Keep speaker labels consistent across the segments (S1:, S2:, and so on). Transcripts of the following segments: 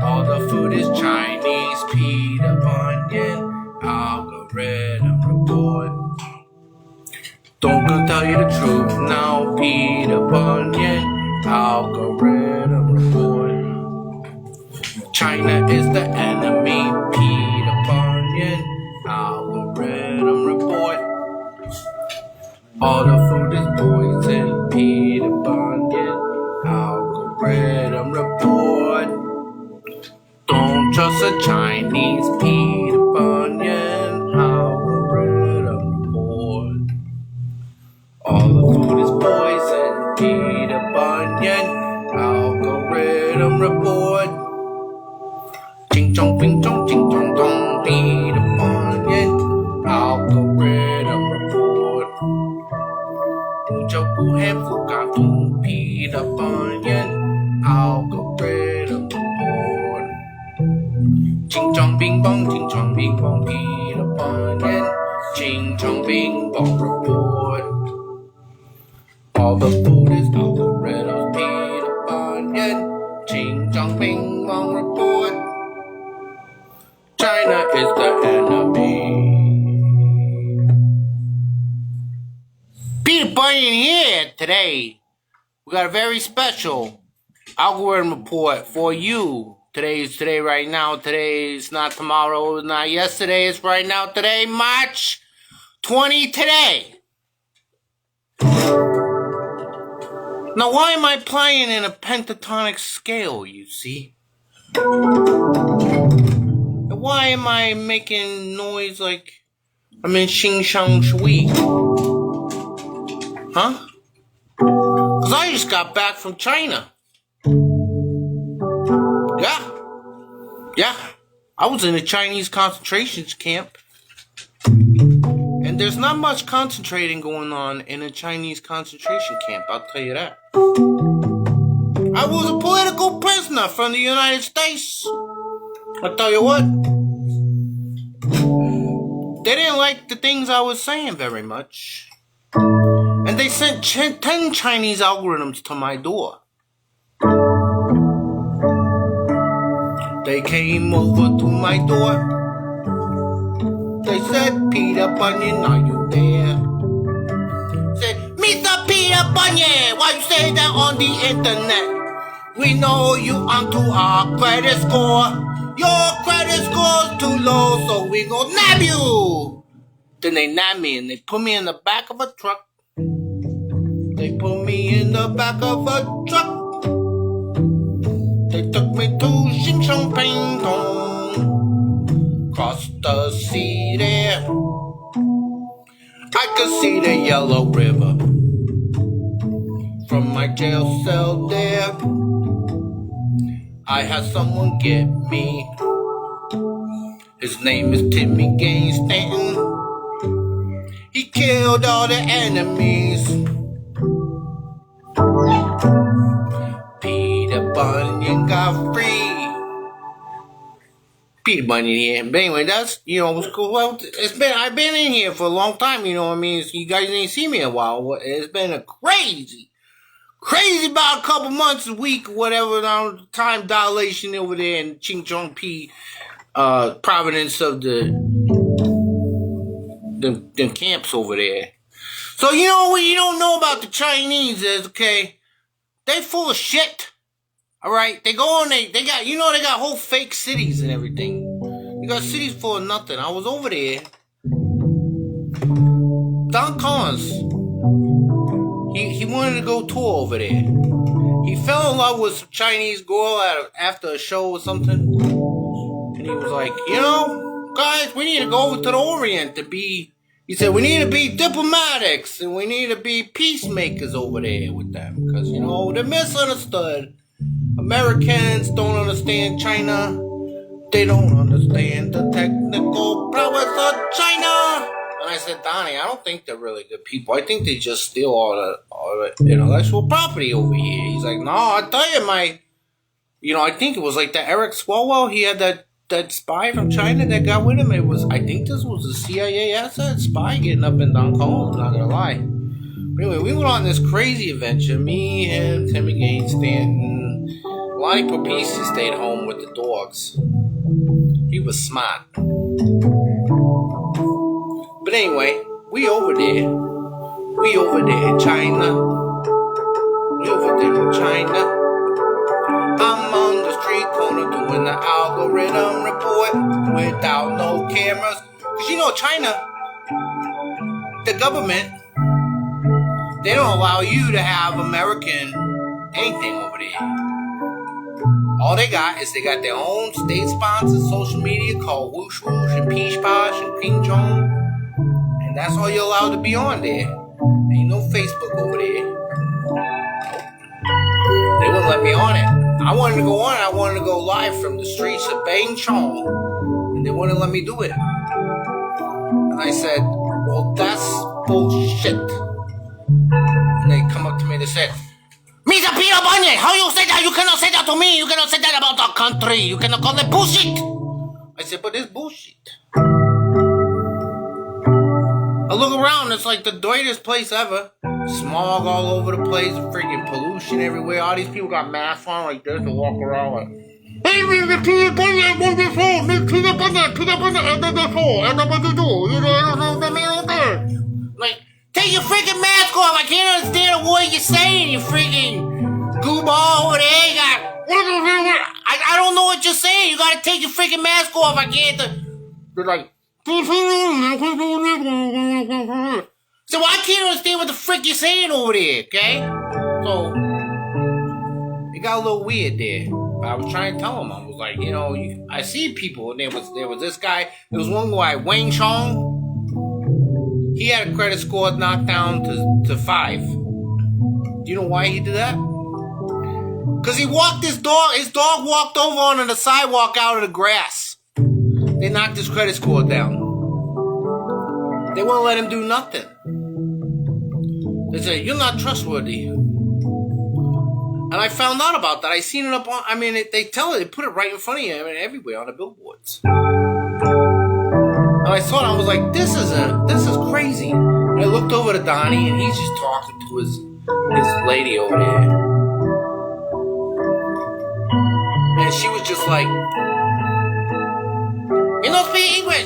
S1: All the food is Chinese. Peter Bunyin Algorithm Report. Don't gonna tell you the truth now. Peter Bunyin Algorithm Report. China is the enemy. Peter Bunyin Algorithm Report. All the food is poison. Peter Bunyin Algorithm Report. Don't trust the Chinese. Peter Bunyin Algorithm Report. All the food is poison. Peter Bunyin Algorithm Report. Ching chong ping chong ching chong dong. Peter Bunyin Algorithm Report. Ujo hem fukatu. Peter Bunyin Algorithm Report. Ching chong bing bong, ching chong bing bong. Peter Bunyin Ching chong bing bong report. All the food is algorithms. Peter Bunyin Ching chong bing bong report. China is the enemy. Peter Bunyin here today. We got a very special algorithm report for you. Today is today right now. Today is not tomorrow, not yesterday. It's right now today, March 20 today. Now why am I playing in a pentatonic scale, you see? Why am I making noise like I'm in Xing Shang Shui? Huh? Cause I just got back from China. Yeah, I was in a Chinese concentration camp. And there's not much concentrating going on in a Chinese concentration camp, I'll tell you that. I was a political prisoner from the United States. I'll tell you what. They didn't like the things I was saying very much. And they sent 10 Chinese algorithms to my door. They came over to my door. They said, Peter Bunyin, are you there? Said, Mr. Peter Bunyin, why you say that on the internet? We know you onto our credit score. Your credit score's too low, so we gon' nab you. Then they nabbed me and they put me in the back of a truck. They put me in the back of a truck. They took me to Xing Shang Ping Tong. Crossed the sea there. I could see the yellow river from my jail cell there. I had someone get me. His name is Timmy Gaines Stanton. He killed all the enemies. Peter Bunyin got free. Peter Bunyin here. But anyway, that's, what's cool. Well, I've been in here for a long time, you know what I mean? You guys ain't seen me in a while. It's been a crazy about a couple months, a week, whatever, time dilation over there in Ching Chong P, province of the camps over there. So, what you don't know about the Chinese is, okay, they full of shit. Alright, they go on, they got, they got whole fake cities and everything. They got cities full of nothing. I was over there. Don Collins, he wanted to go tour over there. He fell in love with some Chinese girl after a show or something. And he was like, guys, we need to go over to the Orient to be, he said, we need to be diplomatics and we need to be peacemakers over there with them. Because, they're misunderstood. Americans don't understand China. They don't understand the technical prowess of China. And I said, Donnie, I don't think they're really good people. I think they just steal all the intellectual property over here. He's like, no, I'll tell you, I think it was like that Eric Swalwell. He had that spy from China that got with him. I think this was a CIA asset spy getting up in Don Collins, I'm not gonna lie. Anyway, we went on this crazy adventure. Me, him, Timmy Gaines Stanton. Lonnie Papisi stayed home with the dogs. He was smart. But anyway, we over there. We over there in China. We over there in China. I'm on the street corner doing the algorithm report without no cameras. Because you know, China, the government, they don't allow you to have American anything over there. All they got is they got their own state-sponsored social media called Whoosh Whoosh and Peach Posh and Ping Chong. And that's all you're allowed to be on there. Ain't no Facebook over there. They wouldn't let me on it. I wanted to go on it. I wanted to go live from the streets of Ping Chong. And they wouldn't let me do it. And I said, well, that's bullshit. And they come up to me and they said, Mr. Peter Bunyin, how you say that? You cannot say that to me. You cannot say that about our country. You cannot call it bullshit. I said, but it's bullshit. I look around, it's like the dirtiest place ever. Smog all over the place, freaking pollution everywhere. All these people got masks on like this and walk around like, hey, Mr. Peter Bunyin, wonderful, Mr. Peter Bunyin, and then what to do? Like, take your freaking mask off. I can't understand a word you're saying, you freaking gooball over there. You got, I don't know what you're saying. You gotta take your freaking mask off. I can't. They're like, so I can't understand what the frick you're saying over there, okay? So, it got a little weird there. But I was trying to tell him, I was like, you know, I see people, and there was this guy, there was one guy, Wang Chong. He had a credit score knocked down to 5. Do you know why he did that? Because he walked his dog walked over onto the sidewalk out of the grass. They knocked his credit score down. They won't let him do nothing. They say, you're not trustworthy. And I found out about that. I seen it up on, they tell it, they put it right in front of you, everywhere on the billboards. And I saw it, I was like, this is crazy. And I looked over to Donnie, and he's just talking to his lady over there. And she was just like, me no speak English,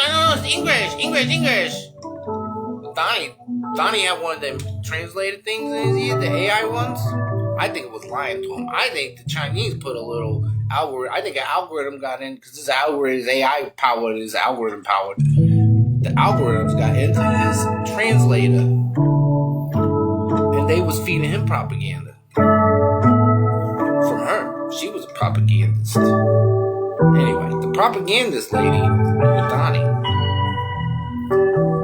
S1: I don't know English. Donnie had one of them translated things in his ear, the AI ones. I think it was lying to him. I think the Chinese put a little algorithm. I think an algorithm got in because this algorithm is AI powered. Is algorithm powered. The algorithms got into his translator, and they was feeding him propaganda from her. She was a propagandist. Anyway, the propagandist lady with Donnie.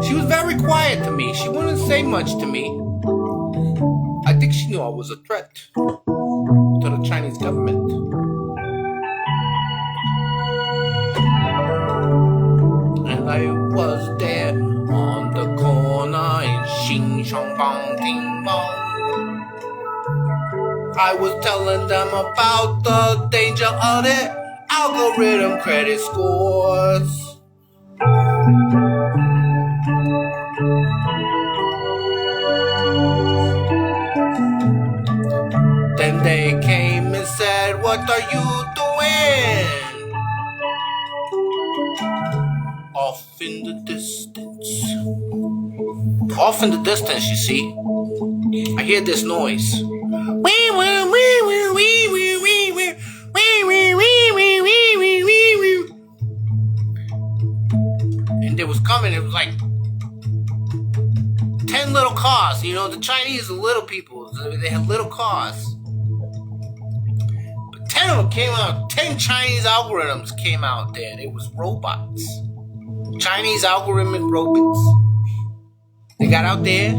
S1: She was very quiet to me. She wouldn't say much to me. I think she knew I was a threat to the Chinese government. And I was there on the corner in Xing Shang Bang Ting Bang. I was telling them about the danger of the algorithm credit scores. Then they came and said, what are you doing? Off in the distance, you see, I hear this noise. And it was coming, it was like 10 little cars. You know, the Chinese are little people. They have little cars. But 10 of them came out. 10 Chinese algorithms came out there. It was robots. Chinese algorithmic robots. They got out there.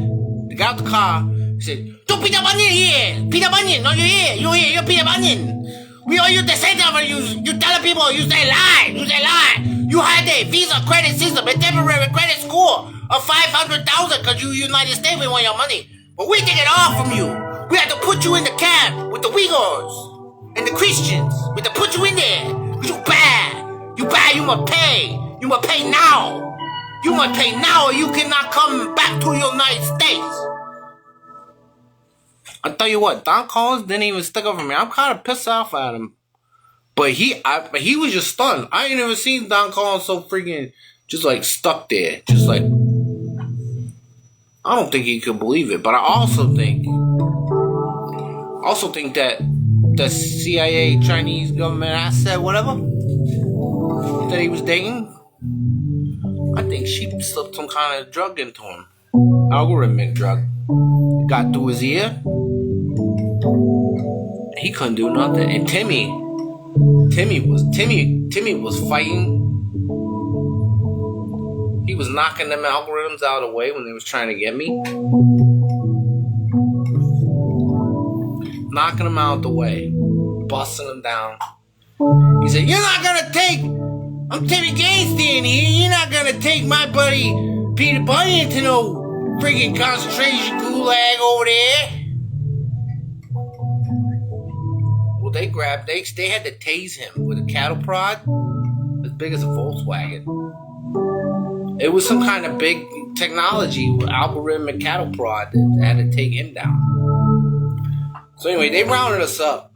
S1: They got out the car. They said, "You Peter Bunyin here. Peter Bunyin. No, you're here. You're Peter Bunyin. We all use the same number. You tell people. You say lie. You had a Visa credit system, a temporary credit score of 500,000 because you United States, we want your money. But we take it all from you. We had to put you in the camp with the Uyghurs and the Christians. We had to put you in there. You bad. You must pay. You must pay now. You must pay now or you cannot come back to the United States." I tell you what, Don Collins didn't even stick up for me. I'm kind of pissed off at him. But he was just stunned. I ain't never seen Don Collins so freaking just like stuck there. Just like, I don't think he could believe it. But I also think that the CIA, Chinese government asset, whatever, that he was dating, I think she slipped some kind of drug into him. Algorithmic drug. It got through his ear. He couldn't do nothing. And Timmy was fighting. He was knocking them algorithms out of the way when they was trying to get me. Knocking them out of the way. Busting them down. He said, "You're not gonna take, I'm Timmy Gainstein here, you're not gonna take my buddy Peter Bunyin to no freaking concentration gulag over there." Well, they had to tase him with a cattle prod as big as a Volkswagen. It was some kind of big technology with algorithmic cattle prod that had to take him down. So anyway, they rounded us up.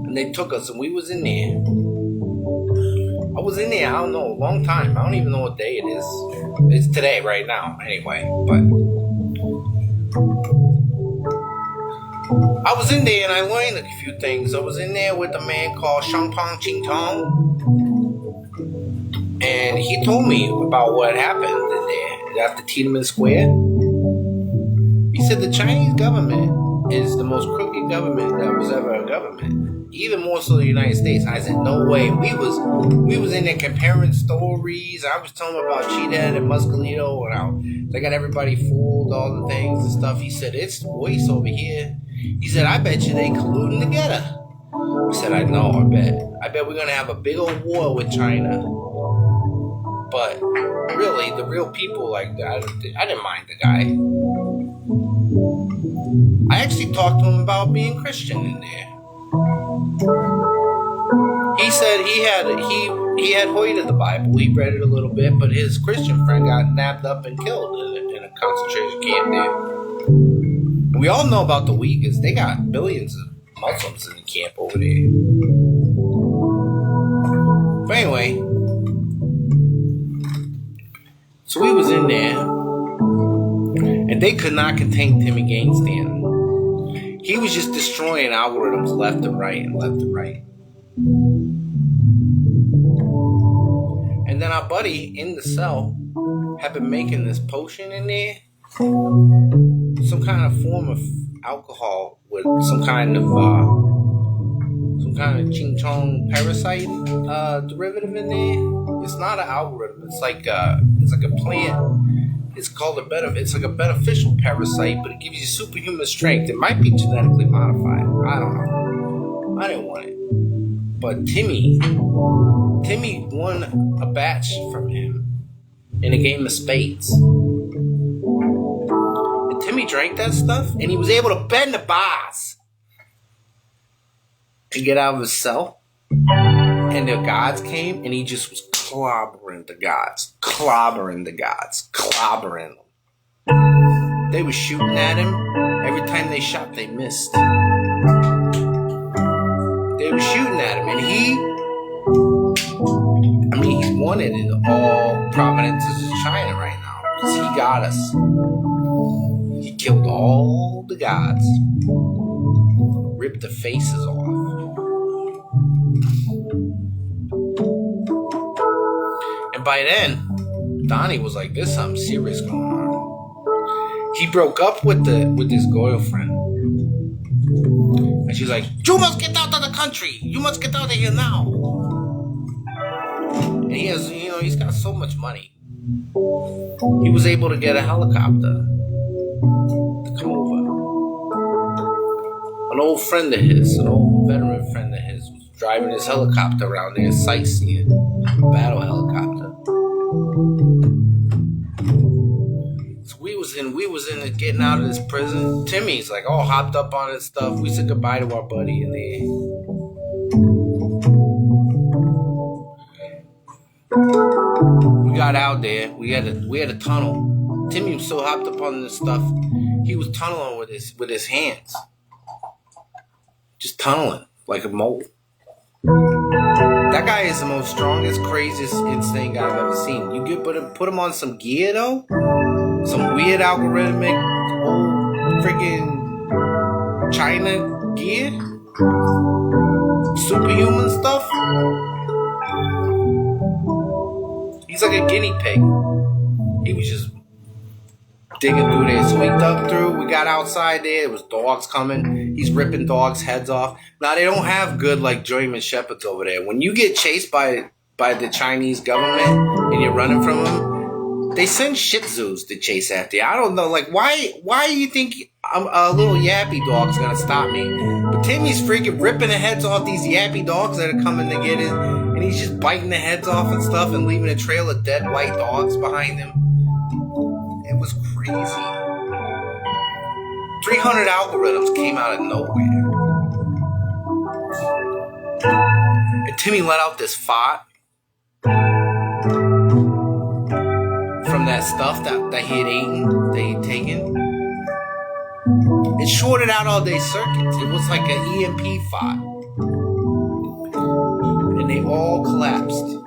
S1: And they took us, and we was in there. I was in there, I don't know, a long time. I don't even know what day it is. It's today, right now, anyway. But I was in there, and I learned a few things. I was in there with a man called Shangpang Ching Tong. And he told me about what happened in there after Tiananmen Square. He said the Chinese government is the most crooked government that was ever a government. Even more so the United States. I said, no way. We was in there comparing stories. I was telling him about Cheetah and Muscalito and how they got everybody fooled, all the things and stuff. He said, it's voice over here. He said, I bet you they colluding together. I said, I know, I bet we're gonna have a big old war with China. But really, the real people, like, I didn't mind the guy. I actually talked to him about being Christian in there. He said he had hoided the Bible. He read it a little bit, but his Christian friend got nabbed up and killed in a concentration camp there. And we all know about the Uyghurs. They got billions of Muslims in the camp over there. But anyway, so we was in there, and they could not contain Timmy Gainstein. He was just destroying algorithms left and right and left and right. And then our buddy in the cell had been making this potion in there, some kind of form of alcohol with some kind of ching chong parasite derivative in there. It's not an algorithm. It's like a plant. It's called it's like a beneficial parasite, but it gives you superhuman strength. It might be genetically modified. I don't know. I didn't want it. But Timmy won a batch from him in a game of spades. And Timmy drank that stuff, and he was able to bend the bars to get out of his cell. And the gods came, and he just was clobbering the gods. They were shooting at him. Every time they shot, they missed. They were shooting at him, and he's wanted in all provinces of China right now, because he got us. He killed all the gods. Ripped the faces off. By then, Donnie was like, "There's something serious going on." He broke up with his girlfriend, and she's like, "You must get out of the country. You must get out of here now." And he has, he's got so much money. He was able to get a helicopter to come over. An old friend of his, an old veteran friend of his, was driving his helicopter around there, sightseeing, battle helicopter. So we was in it, getting out of this prison. Timmy's like all hopped up on his stuff. We said goodbye to our buddy in there. We got out there. We had a tunnel. Timmy was so hopped up on this stuff. he was tunneling with his hands, just tunneling like a mole. That guy is the most strongest, craziest insane guy I've ever seen. You get put him on some gear though, some weird algorithmic old freaking China gear, superhuman stuff. He's like a guinea pig. He was just digging through there. So we dug through. We got outside there. There was dogs coming. He's ripping dogs' heads off. Now, they don't have good, like, German Shepherds over there. When you get chased by the Chinese government and you're running from them, they send Shih Tzus to chase after you. I don't know. Like, why do you think a little yappy dog's going to stop me? But Timmy's freaking ripping the heads off these yappy dogs that are coming to get it. And he's just biting the heads off and stuff and leaving a trail of dead white dogs behind him. It was crazy. 300 algorithms came out of nowhere. And Timmy let out this fart from that stuff that he had eaten, that he'd taken. It shorted out all day circuits. It was like an EMP fart. And they all collapsed.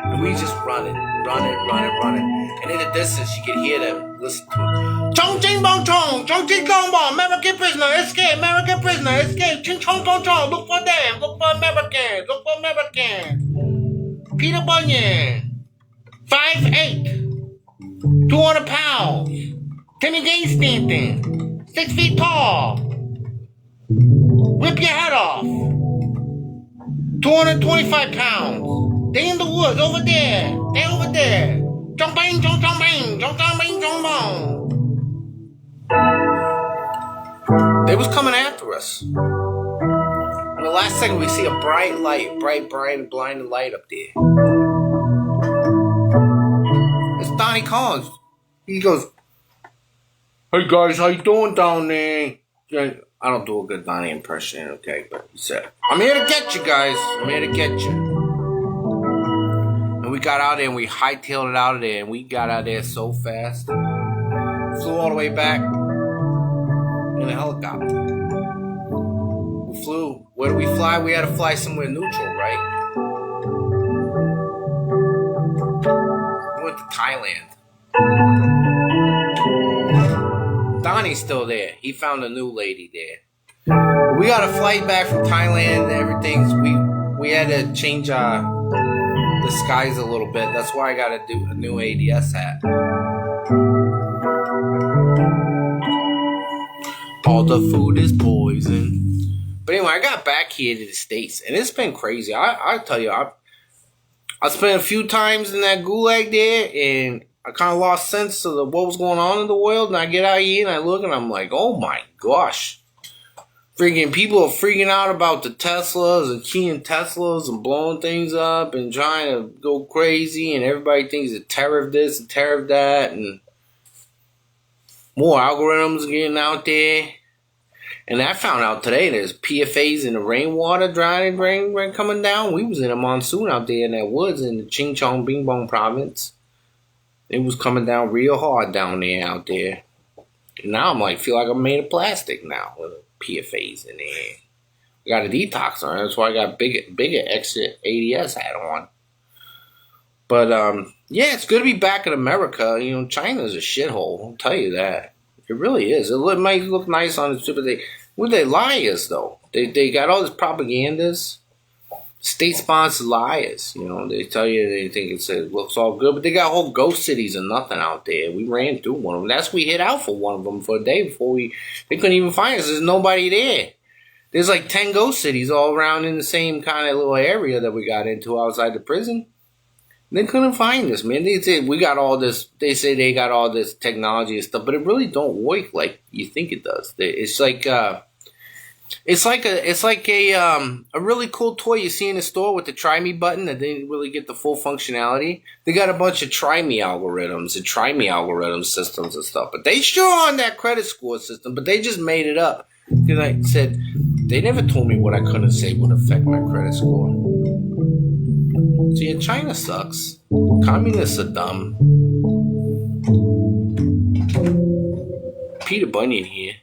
S1: And we just running. And in the distance, you could hear them listen to it. Chong ching bong chong, chong ching bong bong, American prisoner, escape, American prisoner, escape, ching chong chong chong, look for them, look for Americans, look for Americans. Peter Bunyin, 5'8", 200 pounds, Timmy Gay Stanton, 6 feet tall, rip your head off, 225 pounds. They in the woods over there. They over there. Chong bang, chong chong bang, chong chong bang, chong bang. They was coming after us. And the last second we see a bright light, bright, blinding light up there. It's Donnie Collins. He goes, "Hey guys, how you doing down there?" I don't do a good Donnie impression, okay, but he said, "I'm here to get you guys. I'm here to get you." And we got out there and we hightailed it out of there, and we got out of there so fast. Flew all the way back in a helicopter. We flew. Where did we fly? We had to fly somewhere neutral, right? We went to Thailand. Donnie's still there. He found a new lady there. We got a flight back from Thailand. Everything's we had to change the skies a little bit. That's why I got to do a new ADS hat. All the food is poison. But anyway, I got back here to the States, and it's been crazy. I tell you, I spent a few times in that gulag there, and I kind of lost sense of what was going on in the world. And I get out here and I look, and I'm like, oh my gosh. Freaking people are freaking out about the Teslas and keying Teslas and blowing things up and trying to go crazy, and everybody thinks a terror of this and terror of that, and more algorithms getting out there. And I found out today there's PFAs in the rainwater, drying rain coming down. We was in a monsoon out there in that woods in the Ching Chong Bing Bong province. It was coming down real hard down there out there. And now I'm like, feel like I'm made of plastic now with PFAs in there. I got a detox on. That's why I got bigger extra ADS hat on. But yeah, it's good to be back in America. You know, China's a shithole. I'll tell you that. It really is. It might look nice on the super. They lie us though. They got all this propagandas, state-sponsored liars. You know, they tell you they think it looks all good, but they got whole ghost cities and nothing out there. We ran through one of them. We hit out for one of them for a day before they couldn't even find us. There's nobody there. There's like 10 ghost cities all around in the same kind of little area that we got into outside the prison. They couldn't find us, man. They say we got all this. They say they got all this technology and stuff, but it really don't work like you think it does. It's like a really cool toy you see in the store with the Try Me button that didn't really get the full functionality. They got a bunch of Try Me algorithms and Try Me algorithm systems and stuff, but they sure on that credit score system, but they just made it up. Because I said they never told me what I couldn't say would affect my credit score. So yeah, China sucks. Communists are dumb. Peter Bunyan here.